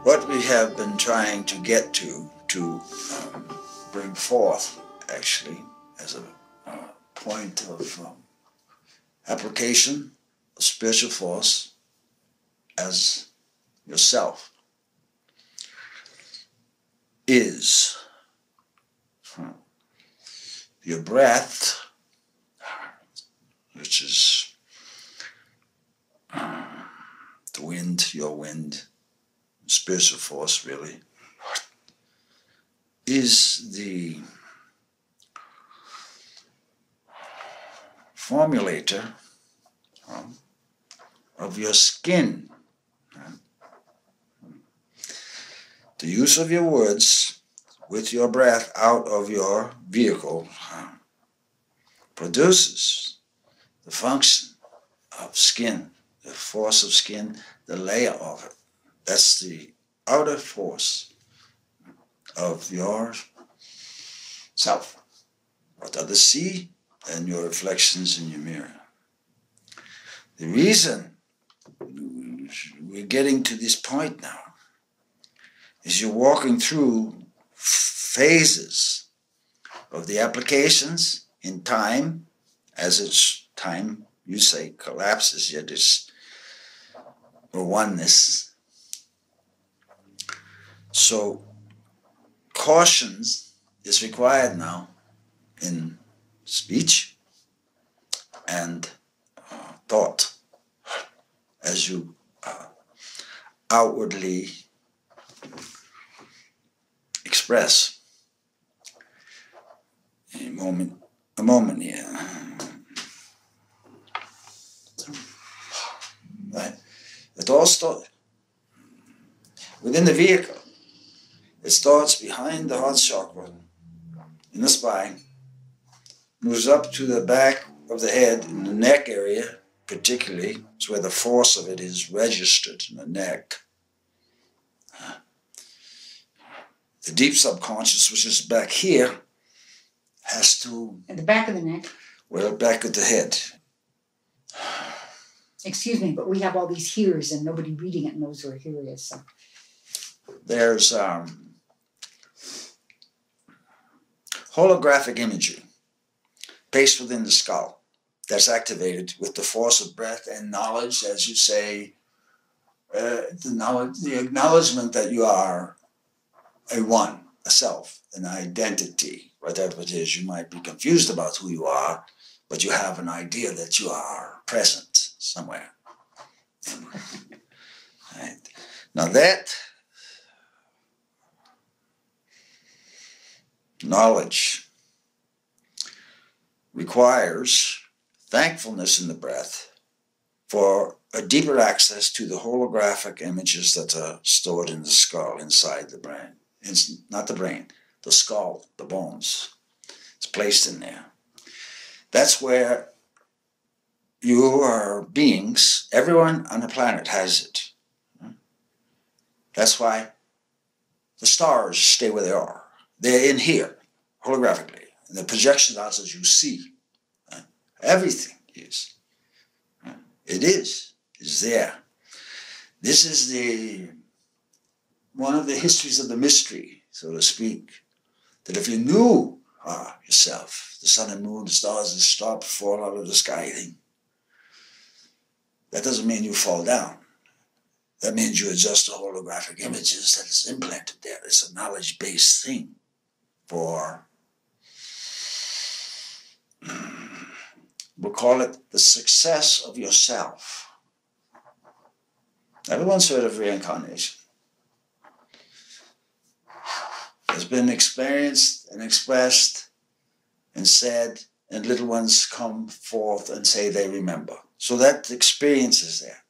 what we have been trying to get to bring forth, actually, as a point of application of spiritual force as yourself, is your breath, which is the wind, your wind, spiritual force really, is the formulator of your skin. The use of your words with your breath out of your vehicle produces the function of skin, the force of skin, the layer of it. That's the outer force of your self. What others see and your reflections in your mirror. The reason we're getting to this point now is you're walking through phases of the applications in time. As it's time, you say, collapses, yet it's a oneness. So caution is required now in speech and thought as you outwardly express. A moment here. Right? It all starts within the vehicle. It starts behind the heart chakra, in the spine, moves up to the back of the head, in the neck area, particularly. It's where the force of it is registered, in the neck. The deep subconscious, which is back here, has to... At the back of the neck? Well, back of the head. Excuse me, but we have all these hears and nobody reading it knows where here is. So. There's holographic imagery placed within the skull that's activated with the force of breath and knowledge, as you say, the acknowledgement that you are a one, a self, an identity, whatever it is. You might be confused about who you are, but you have an idea that you are present somewhere. Right. Now that knowledge requires thankfulness in the breath for a deeper access to the holographic images that are stored in the skull, inside the brain. It's not the brain, the skull, the bones. It's placed in there. That's where you are beings, everyone on the planet has it. That's why the stars stay where they are. They're in here, holographically. And the projection out as you see. Everything is. It is there. This is one of the histories of the mystery, so to speak. That if you knew yourself, the sun and moon, the stars, the star fall out of the sky thing, that doesn't mean you fall down. That means you adjust the holographic images that is implanted there. It's a knowledge-based thing for, we'll call it the success of yourself. Everyone's heard of reincarnation. It's been experienced and expressed and said, and little ones come forth and say they remember. So that experience is there.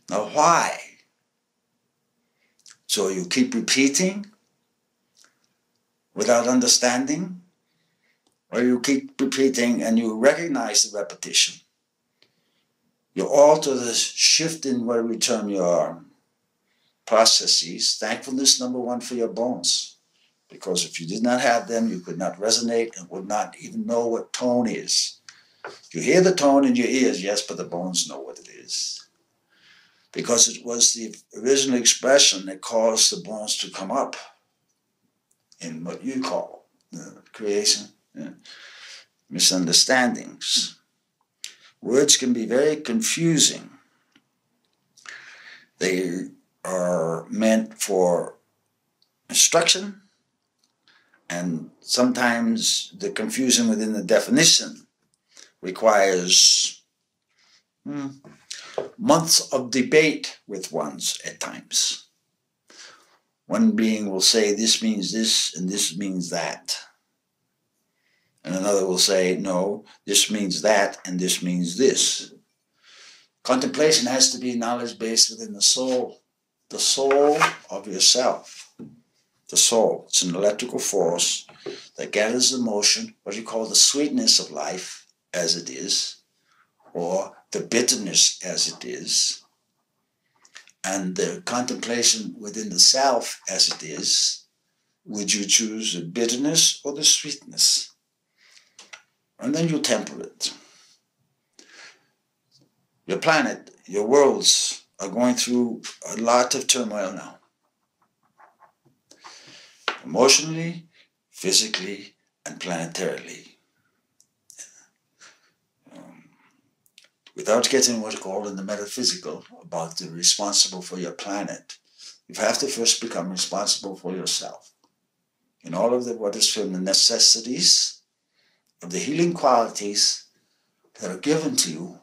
Now why? So you keep repeating without understanding, or you keep repeating and you recognize the repetition. You alter the shift in what we term your processes. Thankfulness, number one, for your bones. Because if you did not have them, you could not resonate and would not even know what tone is. You hear the tone in your ears, yes, but the bones know what it is. because it was the original expression that caused the bones to come up in what you call creation, misunderstandings. Words can be very confusing. They are meant for instruction, and sometimes the confusion within the definition requires months of debate with ones at times. One being will say this means this and this means that. And another will say, no, this means that and this means this. Contemplation has to be knowledge based within the soul of yourself. The soul, it's an electrical force that gathers the motion, what you call the sweetness of life as it is, or the bitterness as it is, and the contemplation within the self as it is. Would you choose the bitterness or the sweetness? And then you temper it. Your planet, your worlds are going through a lot of turmoil now. Emotionally, physically, and planetarily. Without getting what's called in the metaphysical about the responsible for your planet, you have to first become responsible for yourself. In all of what is from the necessities of the healing qualities that are given to you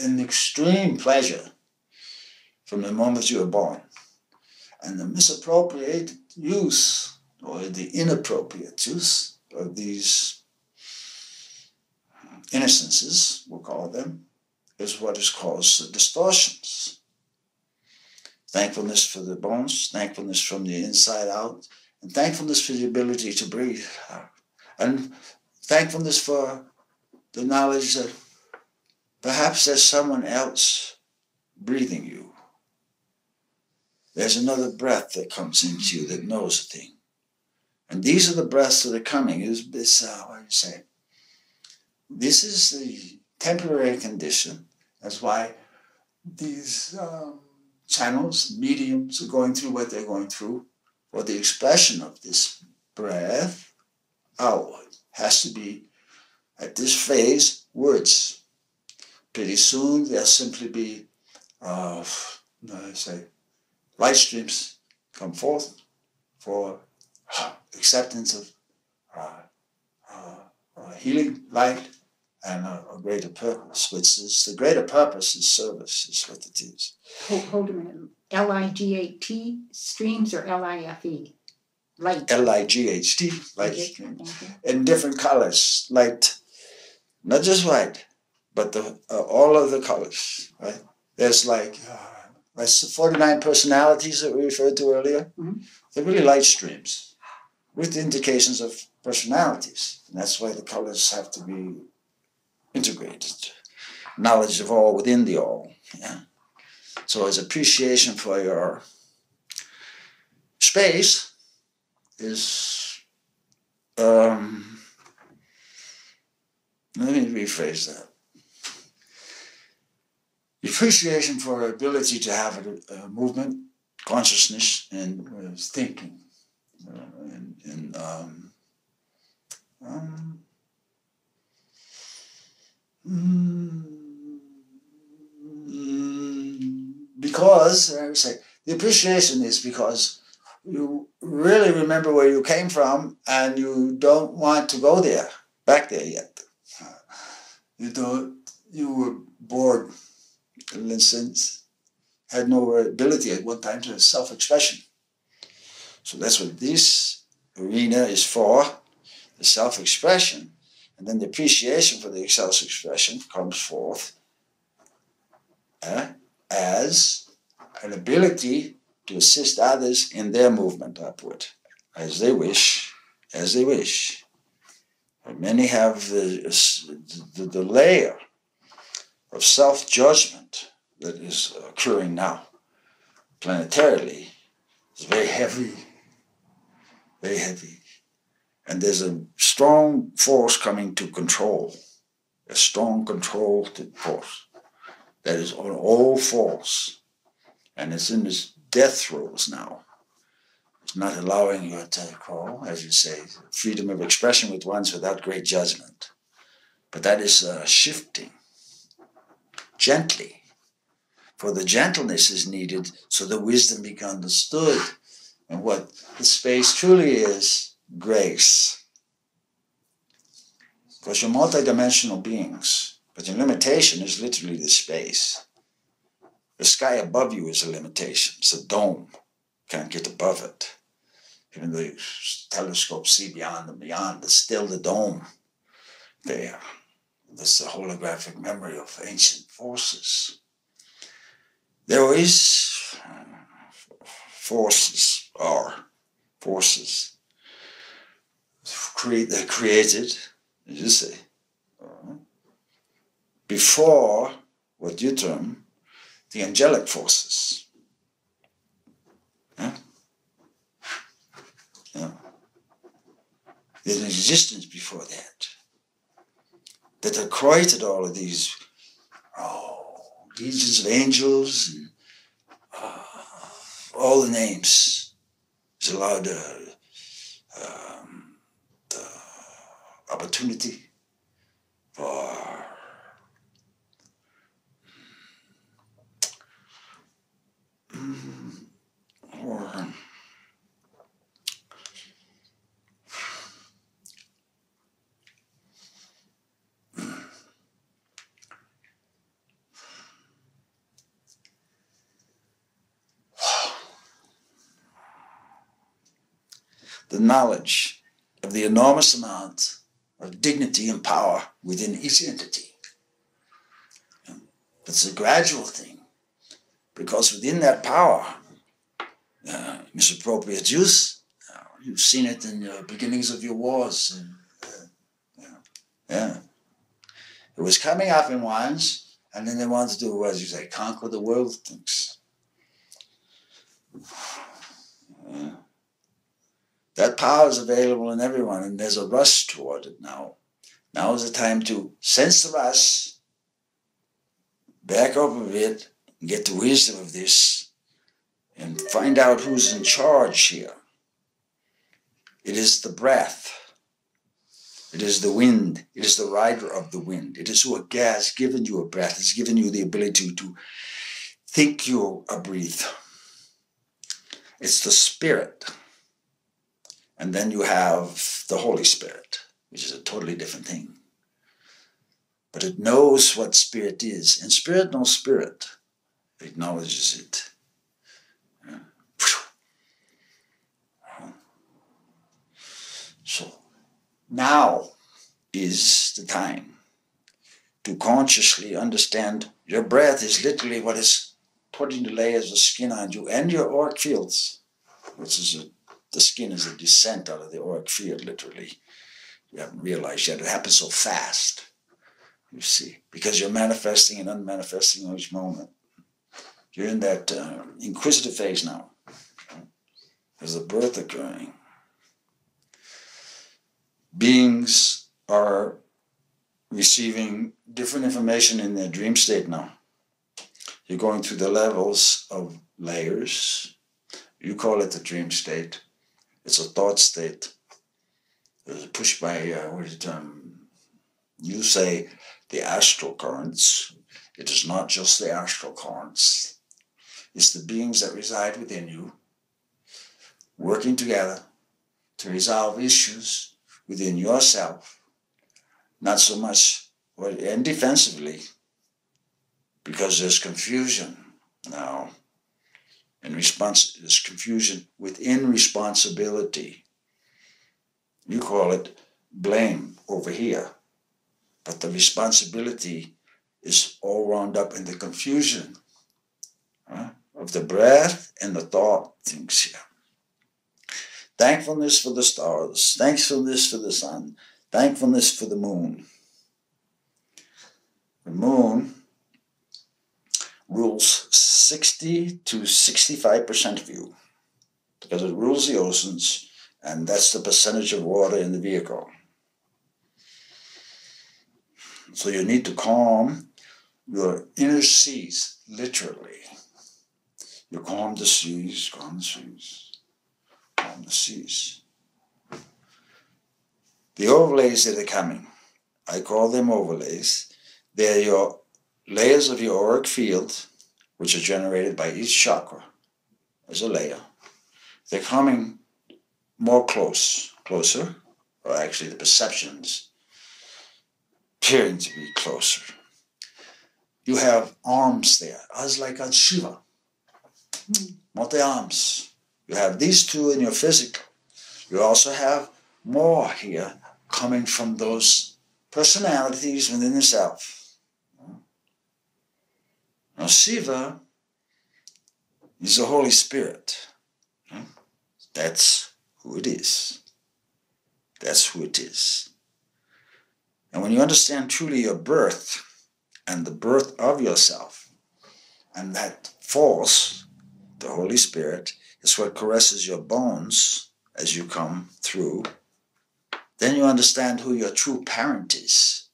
in extreme pleasure from the moment you were born. And the misappropriated use or the inappropriate use of these innocences, we'll call them, is what is caused the distortions. Thankfulness for the bones, thankfulness from the inside out, and thankfulness for the ability to breathe. And thankfulness for the knowledge that perhaps there's someone else breathing you. There's another breath that comes into you that knows a thing. And these are the breaths that are coming. This is the temporary condition. That's why these channels, mediums are going through what they're going through. For the expression of this breath outward has to be, at this phase, words. Pretty soon there'll simply be, light streams come forth for acceptance of healing light and a greater purpose, which is the greater purpose is service, is what it is. Hold a minute. L-I-G-H-T streams or L-I-F-E? Light. L-I-G-H-T, light streams. In different colors, light, not just white, but all of the colors, right? There's like 49 personalities that we referred to earlier. Mm-hmm. They're really light streams with indications of personalities. And that's why the colors have to be integrated. Knowledge of all within the all. Yeah. So as appreciation for your space is, let me rephrase that. The appreciation for our ability to have a movement, consciousness, and thinking. Because, I would say, the appreciation is because you really remember where you came from and you don't want to go there, back there yet. You were bored, in a sense, had no ability at one time to self-expression. So that's what this arena is for, the self-expression. And then the appreciation for the self-expression comes forth as an ability to assist others in their movement upward, as they wish. And many have the layer of self-judgment that is occurring now, planetarily. It's very heavy. And there's a strong force coming to control, a strong control force that is on all fours. And it's in its death throes now. It's not allowing you to call, as you say, freedom of expression with ones without great judgment. But that is shifting gently. For the gentleness is needed so the wisdom be understood. And what the space truly is, grace. Because you're multidimensional beings, but your limitation is literally the space. The sky above you is a limitation. It's a dome. Can't get above it. Even though you telescope see beyond and beyond, it's still the dome there. That's the holographic memory of ancient forces. There is forces, they're created, as you say, before what you term the angelic forces. Yeah? Yeah. There's an existence before that have created all of these legions of angels and all the names. It's allowed the opportunity for the knowledge of the enormous amount of dignity and power within each entity. It's a gradual thing, because within that power, misappropriate use, you've seen it in the beginnings of your wars. It was coming up in ones, and then they wanted to do, as you say, conquer the world things. That power is available in everyone, and there's a rush toward it now. Now is the time to sense the rush, back up a bit, and get the wisdom of this, and find out who's in charge here. It is the breath. It is the wind. It is the rider of the wind. It is who has given you a breath. It's given you the ability to think you a breathe. It's the spirit. And then you have the Holy Spirit, which is a totally different thing. But it knows what spirit is. And spirit knows spirit. It acknowledges it. So now is the time to consciously understand your breath is literally what is putting the layers of skin on you and your auric fields, which is the skin is a descent out of the auric field, literally. You haven't realized yet. It happens so fast, you see, because you're manifesting and unmanifesting in each moment. You're in that inquisitive phase now. There's a birth occurring. Beings are receiving different information in their dream state now. You're going through the levels of layers. You call it the dream state. It's a thought state. There's a push by, you say the astral currents. It is not just the astral currents. It's the beings that reside within you, working together to resolve issues within yourself, not so much, and defensively, because there's confusion now. In response, there's confusion within responsibility. You call it blame over here, but the responsibility is all wound up in the confusion of the breath and the thought things here. Thankfulness for the stars, thankfulness for the sun, thankfulness for the moon. The moon rules 60 to 65% of you because it rules the oceans, and that's the percentage of water in the vehicle. So you need to calm your inner seas, literally. You calm the seas, calm the seas, calm the seas. The overlays that are coming, I call them overlays. They're your layers of your auric field, which are generated by each chakra as a layer. They're coming more closer, or actually the perceptions appearing to be closer. You have arms there, as like on Shiva, multi-arms. You have these two in your physical. You also have more here coming from those personalities within the self. Now Shiva is the Holy Spirit. That's who it is. That's who it is. And when you understand truly your birth and the birth of yourself, and that force, the Holy Spirit, is what caresses your bones as you come through, then you understand who your true parent is.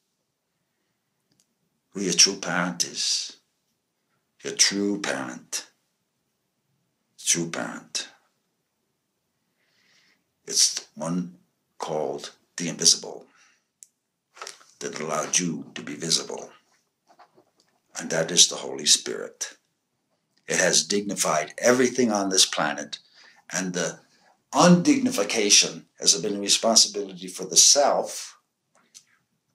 Who your true parent is. Your true parent. True parent. It's one called the invisible that allowed you to be visible. And that is the Holy Spirit. It has dignified everything on this planet, and the undignification has been a responsibility for the self,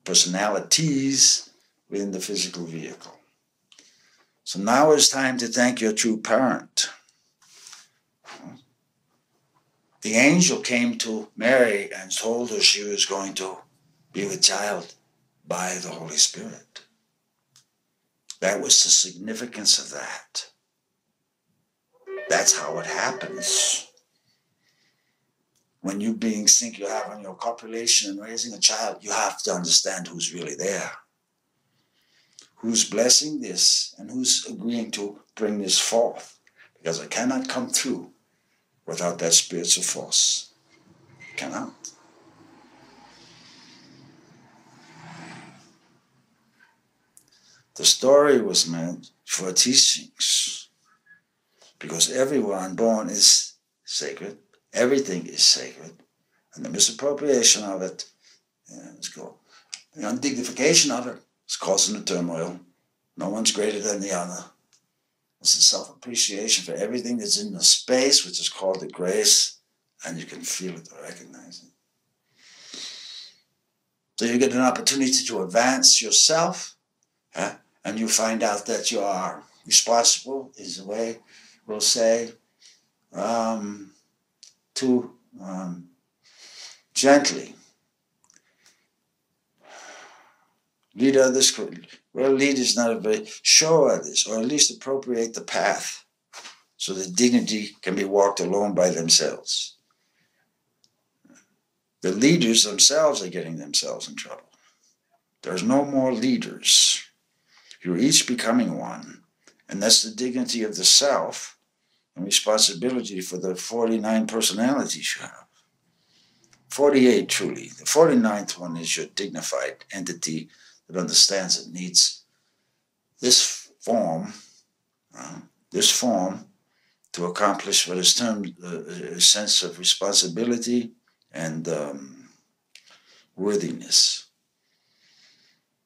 personalities within the physical vehicle. So now it's time to thank your true parent. The angel came to Mary and told her she was going to be with child by the Holy Spirit. That was the significance of that. That's how it happens. When you beings think you have on your copulation and raising a child, you have to understand who's really there. Who's blessing this and who's agreeing to bring this forth. Because it cannot come through without that spiritual force. It cannot. The story was meant for teachings. Because everyone born is sacred. Everything is sacred. And the misappropriation of it, let's go. The undignification of it is causing the turmoil. No one's greater than the other. It's a self-appreciation for everything that's in the space, which is called the grace, and you can feel it or recognize it. So you get an opportunity to advance yourself, and you find out that you are responsible, is the way we'll say, to gently lead others. Well, lead is not a very show others, or at least appropriate the path so that dignity can be walked alone by themselves. The leaders themselves are getting themselves in trouble. There's no more leaders. You're each becoming one, and that's the dignity of the self and responsibility for the 49 personalities you have. 48 truly. The 49th one is your dignified entity that understands it needs this form to accomplish what is termed a sense of responsibility and worthiness.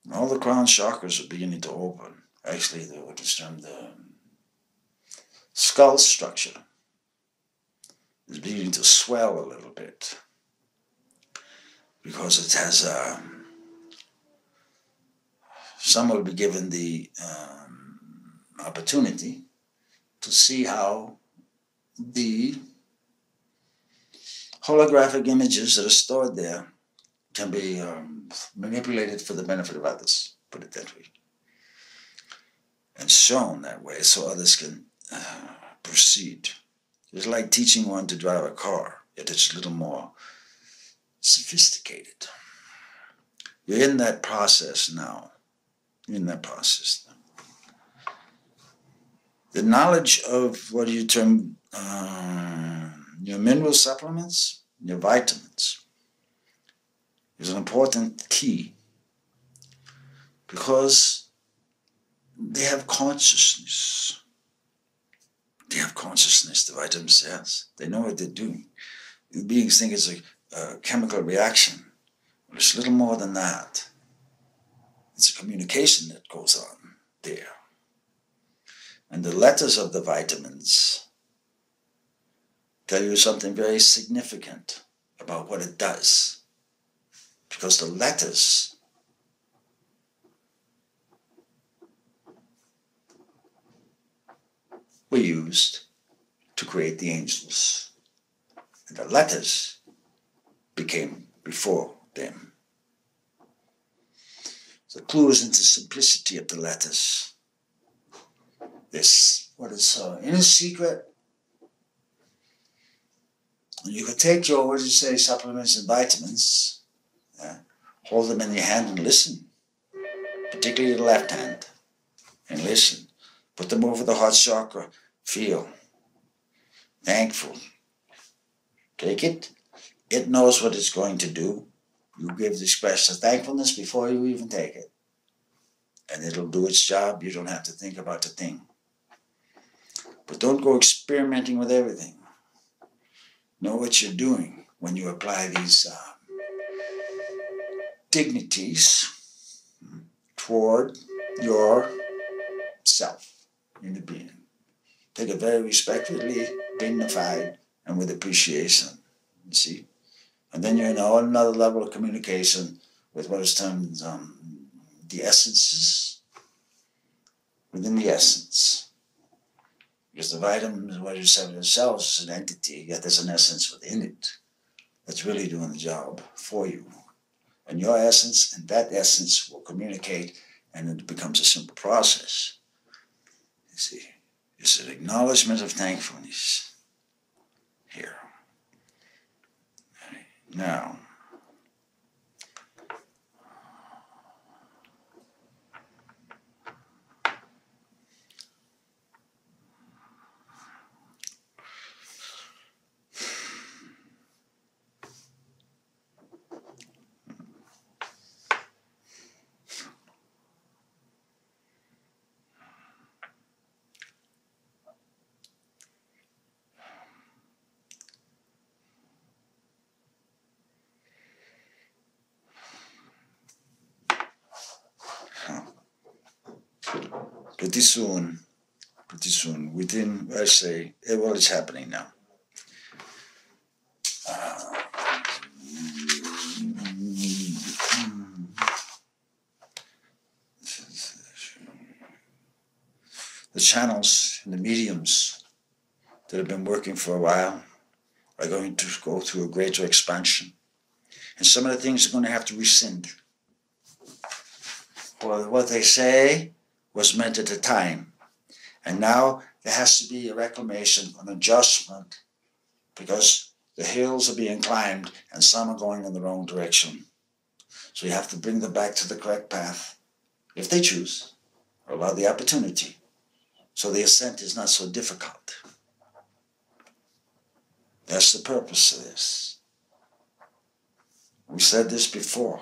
And all the crown chakras are beginning to open. Actually, what is termed the skull structure is beginning to swell a little bit because it has some will be given the opportunity to see how the holographic images that are stored there can be manipulated for the benefit of others, put it that way, and shown that way so others can proceed. It's like teaching one to drive a car, yet it's a little more sophisticated. You're in that process now. The knowledge of what you term your mineral supplements, your vitamins, is an important key, because they have consciousness. They have consciousness, the vitamins, yes. They know what they're doing. The beings think it's a chemical reaction. But it's little more than that. It's a communication that goes on there. And the letters of the vitamins tell you something very significant about what it does. Because the letters were used to create the angels. And the letters became before them. The clue is in the simplicity of the letters. This, what is inner secret. And you could take your, what do you say, supplements and vitamins, hold them in your hand and listen, particularly the left hand, and listen. Put them over the heart chakra, feel, thankful. Take it. It knows what it's going to do. You give the expression of thankfulness before you even take it. And it'll do its job. You don't have to think about the thing. But don't go experimenting with everything. Know what you're doing when you apply these dignities toward your self in the being. Take it very respectfully, dignified, and with appreciation. You see? And then you're on another level of communication with what is termed the essences within the essence. Because the vitamins, what you said themselves, is an entity, yet there's an essence within it that's really doing the job for you. And your essence and that essence will communicate, and it becomes a simple process. You see, it's an acknowledgement of thankfulness here. Now, pretty soon, within, I say, well, it's happening now. The channels and the mediums that have been working for a while are going to go through a greater expansion. And some of the things are going to have to rescind. For what they say was meant at a time. And now there has to be a reclamation, an adjustment, because the hills are being climbed and some are going in the wrong direction. So you have to bring them back to the correct path, if they choose, or allow the opportunity. So the ascent is not so difficult. That's the purpose of this. We said this before.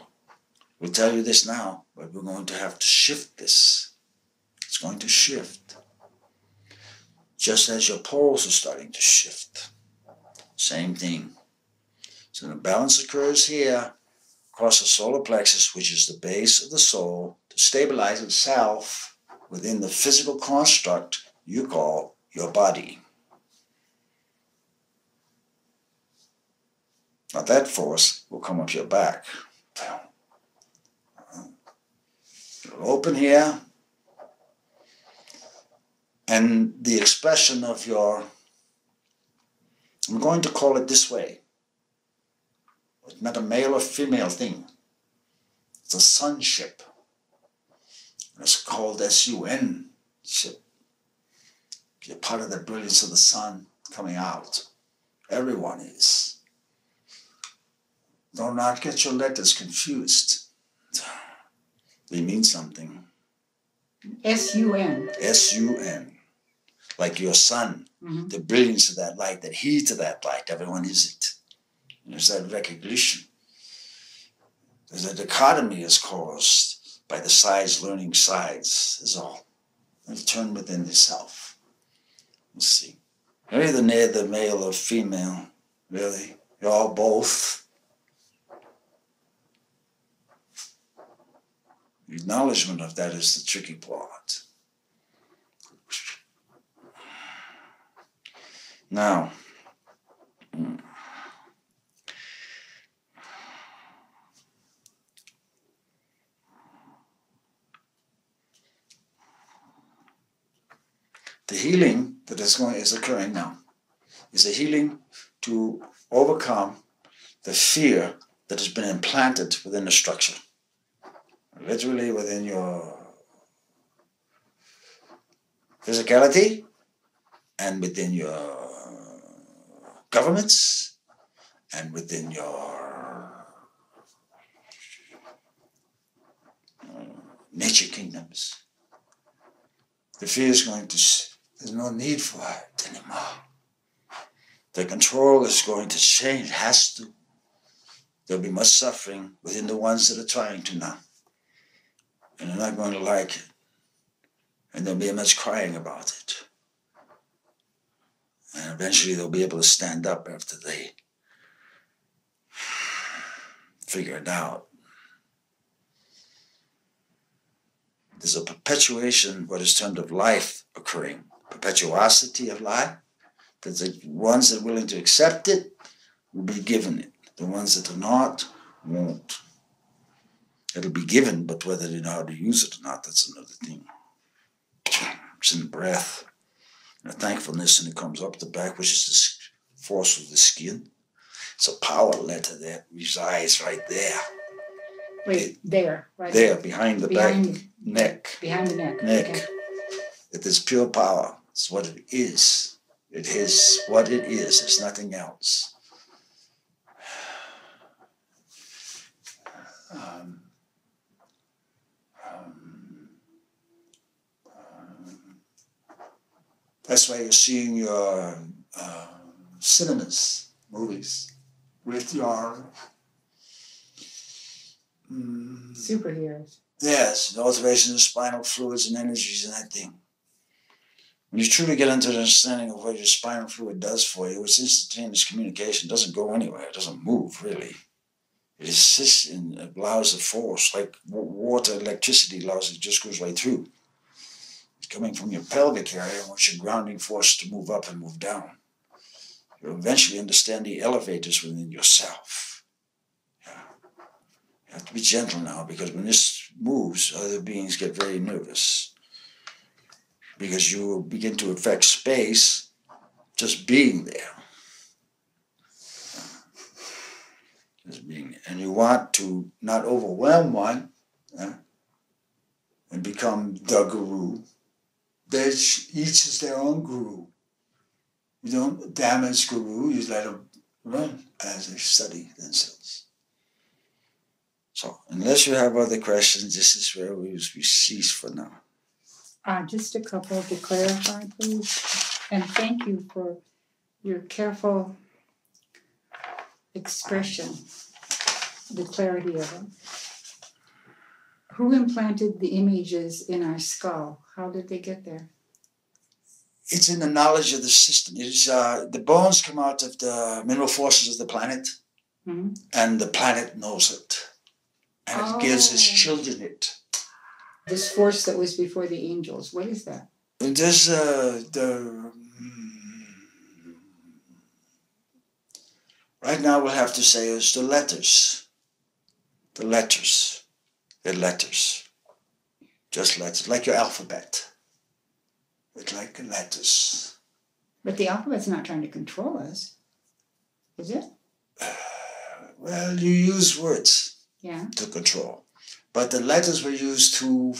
We tell you this now, but we're going to have to shift this. It's going to shift. Just as your poles are starting to shift. Same thing. So the balance occurs here across the solar plexus, which is the base of the soul, to stabilize itself within the physical construct you call your body. Now that force will come up your back. It'll open here, and the expression of your, I'm going to call it this way. It's not a male or female thing. It's a sonship. It's called S-U-N ship. You're part of the brilliance of the sun coming out. Everyone is. Do not get your letters confused. They mean something. S-U-N. S-U-N. Like your sun. Mm-hmm. The brilliance of that light, that heat of that light. Everyone is it. And there's that recognition. There's a dichotomy is caused by the sides learning sides, is all. Return within yourself. Let's see. You're either neither male or female, really. You're all both. The acknowledgement of that is the tricky part. Now, the healing that is occurring now is a healing to overcome the fear that has been implanted within the structure, literally within your physicality and within your governments and within your nature kingdoms. The fear is going to, there's no need for it anymore. The control is going to change, it has to. There'll be much suffering within the ones that are trying to now. And they're not going to like it. And there'll be much crying about it. And eventually they'll be able to stand up after they figure it out. There's a perpetuation, what is termed of life occurring. Perpetuosity of life. Because the ones that are willing to accept it will be given it. The ones that are not won't. It'll be given, but whether they know how to use it or not, that's another thing. It's in the breath. And the thankfulness, and it comes up the back, which is the force of the skin. It's a power letter that resides right there. Wait, there, right there, behind the back neck. Behind the neck. Neck. Okay. It is pure power. It's what it is. It is what it is. It's nothing else. That's why you're seeing your cinemas, movies, with your superheroes. Yes, the alteration of spinal fluids and energies and that thing. When you truly get into the understanding of what your spinal fluid does for you, it's instantaneous communication. It doesn't go anywhere. It doesn't move, really. It assists and allows the force, like water, electricity allows it just goes right through. It's coming from your pelvic area, wants your grounding force to move up and move down. You'll eventually understand the elevators within yourself. Yeah. You have to be gentle now, because when this moves, other beings get very nervous. Because you will begin to affect space just being there. Just being there. And you want to not overwhelm one and become the guru. Each is their own guru. You don't damage guru, you let them run as they study themselves. So, unless you have other questions, this is where we cease for now. Just a couple to clarify, please. And thank you for your careful expression, the clarity of it. Who implanted the images in our skull? How did they get there? It's in the knowledge of the system. It is, the bones come out of the mineral forces of the planet, and the planet knows it. And it gives its children it. This force that was before the angels, what is that? There's right now we'll have to say it's the letters. The letters. They're letters. Just letters, like your alphabet. It's like letters. But the alphabet's not trying to control us, is it? Well, you use words to control. But the letters were used to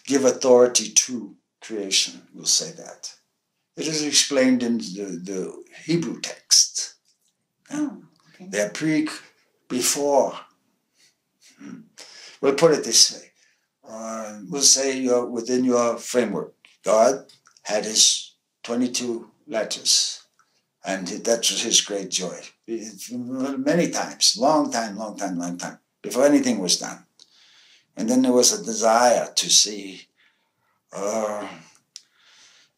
give authority to creation, we'll say that. It is explained in the Hebrew text. Oh, okay. They're before. We'll put it this way. We'll say within your framework, God had his 22 letters, and that was his great joy. Many times, long time, before anything was done. And then there was a desire to see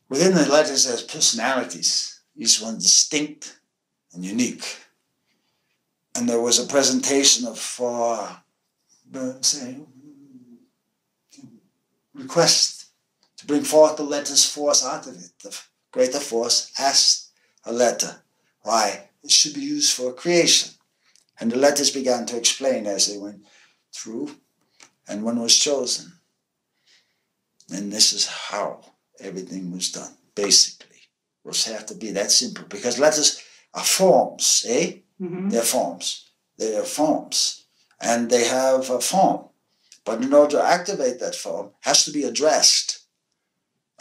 Within the letters, there's personalities, each one distinct and unique. And there was a presentation of, request to bring forth the letter's force out of it. The greater force asked a letter why it should be used for creation. And the letters began to explain as they went through, and one was chosen. And this is how everything was done, basically. It was have to be that simple, because letters are forms, eh? Mm-hmm. They're forms. They are forms. And they have a form. But in order to activate that form, it has to be addressed.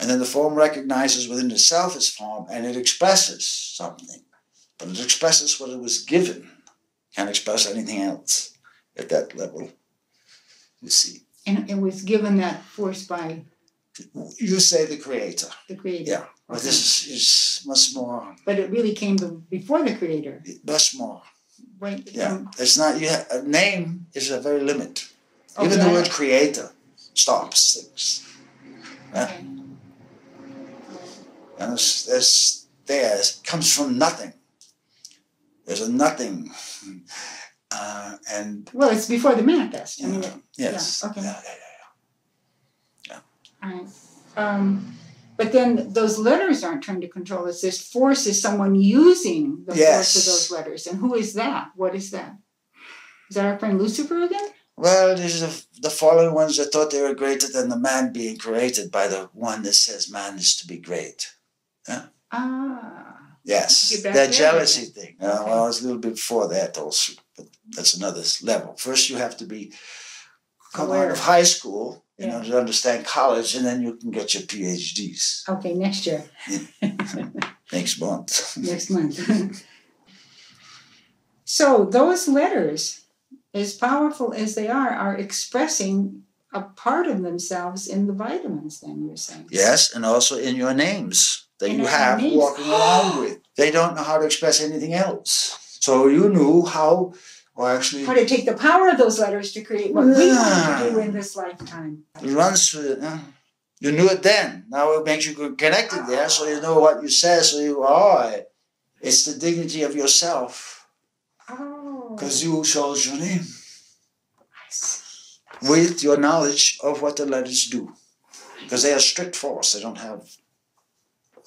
And then the form recognizes within itself its form, and it expresses something. But it expresses what it was given. Can't express anything else at that level, you see. And it was given that force by... You say the Creator. The Creator. Yeah. But this is much more... But it really came before the Creator. Much more. Right. Yeah. It's not... a name is a very limit. Okay. Even the word Creator stops things. Okay. And it comes from nothing. There's a nothing. And well, it's before the manifest. I mean, yes. Yeah. Okay. Yeah. All right. But then those letters aren't trying to control us. This force is someone using the force of those letters. And who is that? What is that? Is that our friend Lucifer again? Well, these are the fallen ones that thought they were greater than the man being created by the one that says man is to be great. Yeah? Yes, that jealousy thing. Okay. Well, it's a little bit before that also, but that's another level. First, you have to come out of high school in order to understand college, and then you can get your PhDs. Okay, next year. Next month. Next month. So those letters, as powerful as they are expressing a part of themselves in the vitamins, then you're saying. Yes, and also in your names that you have walking around with. They don't know how to express anything else. So you knew how to take the power of those letters to create what we want to do in this lifetime. It runs through it. You knew it then. Now it makes you connected there, so you know what you say, so you are. It's the dignity of yourself. Oh. Because you chose your name. I see. With your knowledge of what the letters do. Because they are strict force. They don't have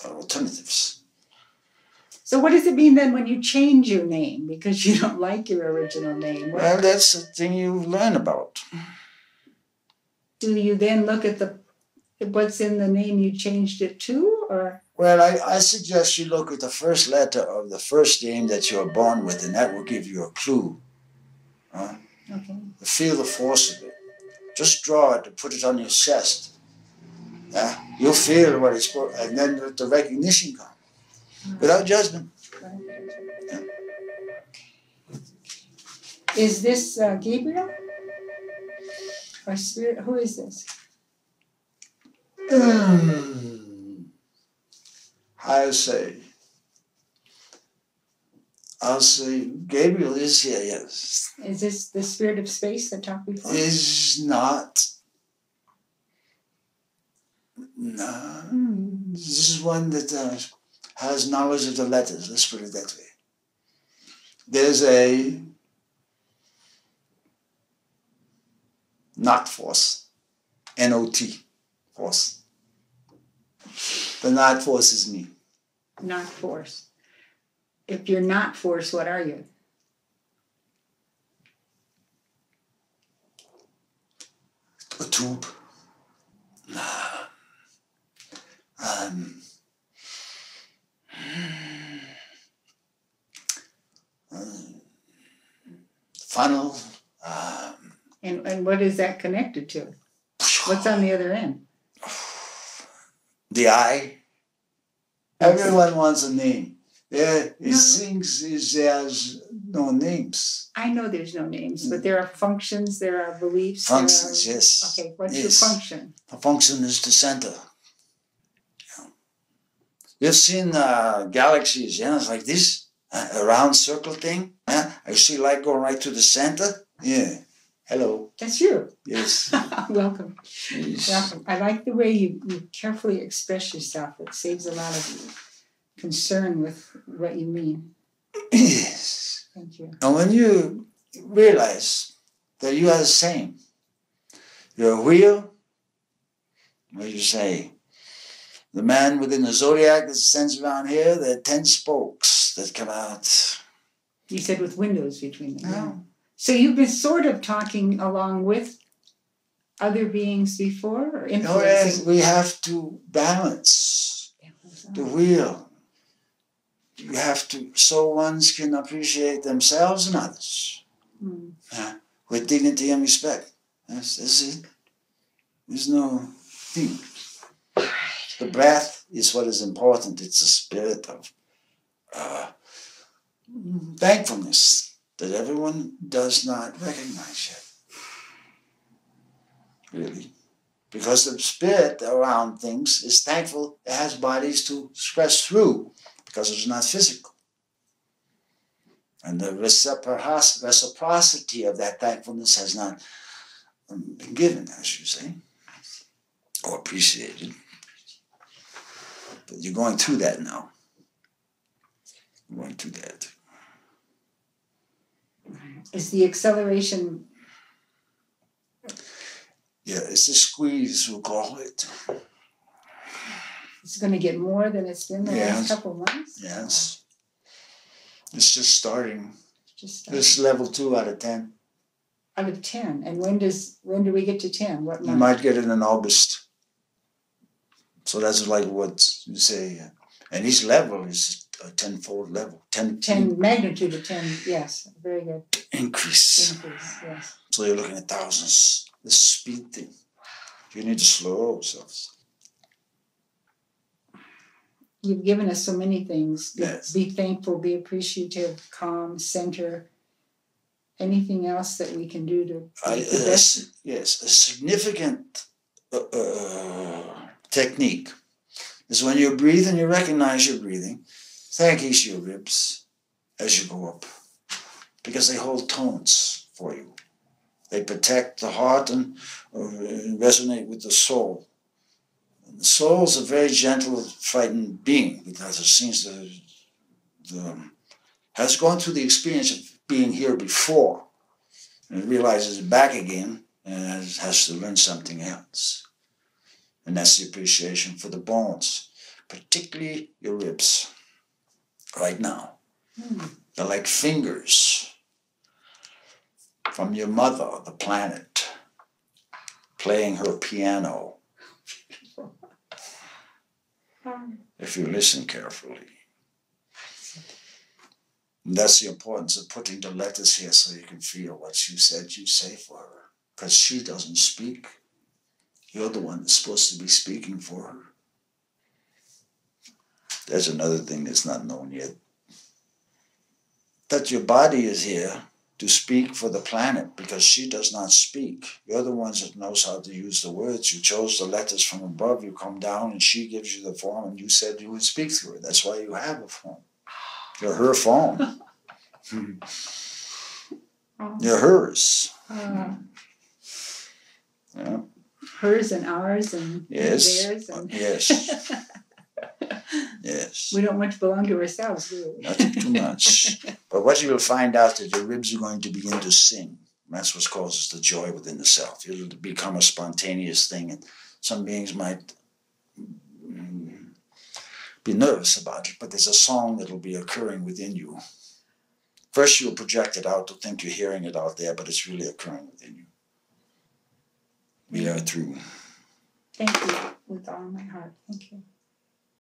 alternatives. So what does it mean then when you change your name because you don't like your original name? Well, that's the thing you learn about. Do you then look at what's in the name you changed it to, or? Well, I suggest you look at the first letter of the first name that you're born with, and that will give you a clue. Okay. Feel the force of it. Just draw it and put it on your chest. You'll feel what it's for, and then the recognition comes. Without judgment. Yeah. Is this Gabriel? Or spirit? Who is this? I'll say Gabriel is here, yes. Is this the spirit of space that talked before? Is not. No. This is one that has knowledge of the letters, let's put it that way. There's a not force, N-O-T, force. The not force is me. Not force. If you're not force, what are you? A tube. Funnel. And what is that connected to? What's on the other end? The eye. Everyone wants a name. There's no names. I know there's no names, but there are functions, there are beliefs. Functions, yes. Okay, what's your function? The function is the center. You've seen galaxies, it's like this, a round circle thing. You see light going right to the center, Hello. That's you. Yes. Welcome. Yes. Welcome. I like the way you carefully express yourself. It saves a lot of concern with what you mean. Yes. Thank you. And when you realize that you are the same, you're a wheel, what do you say? The man within the zodiac that stands around here, there are 10 spokes that come out. You said with windows between them. Yeah. So you've been sort of talking along with other beings before, or influencing? Oh, yes, we have to balance the wheel. You have to, so ones can appreciate themselves and others with dignity and respect. That's it. There's no thing. The breath is what is important. It's a spirit of thankfulness that everyone does not recognize yet. Really. Because the spirit around things is thankful it has bodies to express through, because it's not physical. And the reciprocity of that thankfulness has not been given, as you say, or appreciated. But you're going through that now. You're going through that. Is the acceleration? Yeah, it's a squeeze, we'll call it. It's going to get more than it's been the last couple of months? Yes. It's just starting. It's Just level 2 out of 10. out of 10. And when do we get to 10? What You month? might get it in August. So that's like what you say. And each level is a 10-fold level. 10 magnitude of 10, yes. Very good. Increase. Yes. So you're looking at thousands. This speed thing. You need to slow yourselves. You've given us so many things. Yes. Be thankful, be appreciative, calm, center. Anything else that we can do to make the best? Yes, a significant technique is when you breathe and you recognize you're breathing. Thank each of your ribs as you go up, because they hold tones for you. They protect the heart and resonate with the soul. And the soul is a very gentle, frightened being, because it seems to has gone through the experience of being here before, and it realizes it's back again and has to learn something else. And that's the appreciation for the bones, particularly your ribs, right now. They're like fingers from your mother, the planet, playing her piano. If you listen carefully. And that's the importance of putting the letters here so you can feel what you said you say for her. Because she doesn't speak. You're the one that's supposed to be speaking for her. There's another thing that's not known yet. That your body is here to speak for the planet, because she does not speak. You're the ones that knows how to use the words. You chose the letters from above. You come down and she gives you the form, and you said you would speak through it. That's why you have a form. You're her form. You're hers. Yeah. Hers and ours and theirs. And Yes. Yes. We don't want to belong to ourselves, do we? Not too much. But what you will find out that your ribs are going to begin to sing. That's what causes the joy within the self. It'll become a spontaneous thing. And some beings might be nervous about it, but there's a song that'll be occurring within you. First you'll project it out to think you're hearing it out there, but it's really occurring within you. We are through. Thank you with all my heart. Thank you.